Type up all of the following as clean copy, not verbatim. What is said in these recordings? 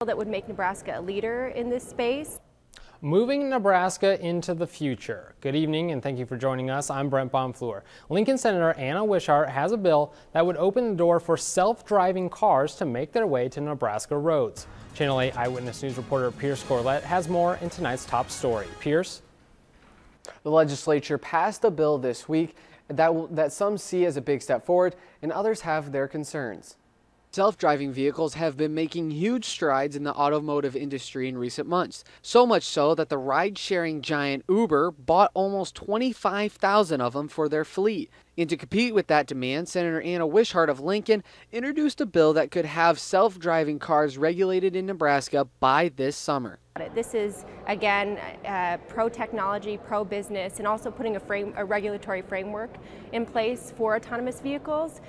That would make Nebraska a leader in this space. Moving Nebraska into the future. Good evening and thank you for joining us. I'm Brent Bonfleur. Lincoln Senator Anna Wishart has a bill that would open the door for self-driving cars to make their way to Nebraska roads. Channel 8 Eyewitness News reporter Pierce Corlett has more in tonight's top story. Pierce? The legislature passed a bill this week that some see as a big step forward and others have their concerns. Self-driving vehicles have been making huge strides in the automotive industry in recent months, so much so that the ride-sharing giant Uber bought almost 25,000 of them for their fleet. And to compete with that demand, Senator Anna Wishart of Lincoln introduced a bill that could have self-driving cars regulated in Nebraska by this summer. This is, again, pro-technology, pro-business, and also putting a regulatory framework in place for autonomous vehicles,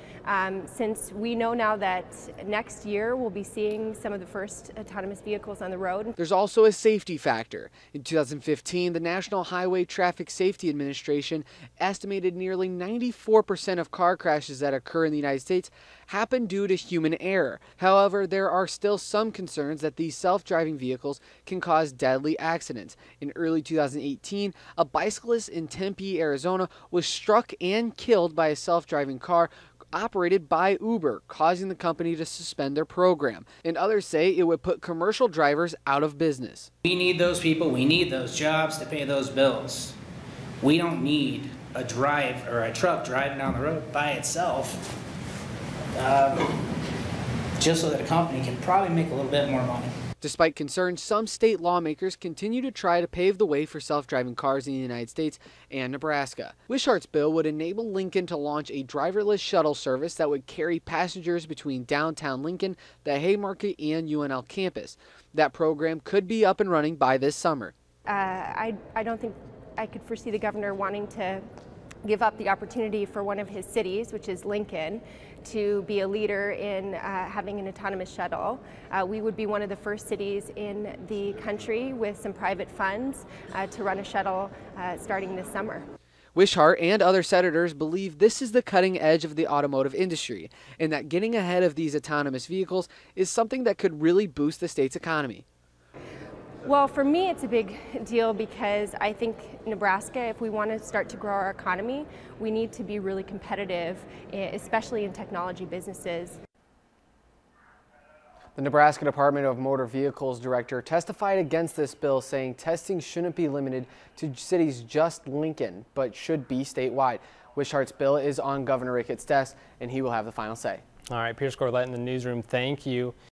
since we know now that next year we'll be seeing some of the first autonomous vehicles on the road. There's also a safety factor. In 2015, the National Highway Traffic Safety Administration estimated nearly 94% of car crashes that occur in the United States happen due to human error. However, there are still some concerns that these self-driving vehicles can cause deadly accidents. In early 2018, a bicyclist in Tempe, Arizona was struck and killed by a self-driving car operated by Uber, causing the company to suspend their program. And others say it would put commercial drivers out of business. We need those people, we need those jobs to pay those bills. We don't need a truck driving down the road by itself just so that a company can probably make a little bit more money. Despite concerns, some state lawmakers continue to try to pave the way for self-driving cars in the United States and Nebraska. Wishart's bill would enable Lincoln to launch a driverless shuttle service that would carry passengers between downtown Lincoln, the Haymarket, and UNL campus. That program could be up and running by this summer. I don't think I could foresee the governor wanting to give up the opportunity for one of his cities, which is Lincoln, to be a leader in having an autonomous shuttle. We would be one of the first cities in the country with some private funds to run a shuttle starting this summer. Wishart and other senators believe this is the cutting edge of the automotive industry and that getting ahead of these autonomous vehicles is something that could really boost the state's economy. Well, for me, it's a big deal because I think Nebraska, if we want to start to grow our economy, we need to be really competitive, especially in technology businesses. The Nebraska Department of Motor Vehicles director testified against this bill, saying testing shouldn't be limited to cities just Lincoln, but should be statewide. Wishart's bill is on Governor Ricketts' desk, and he will have the final say. All right, Pierce Corlett in the newsroom, thank you.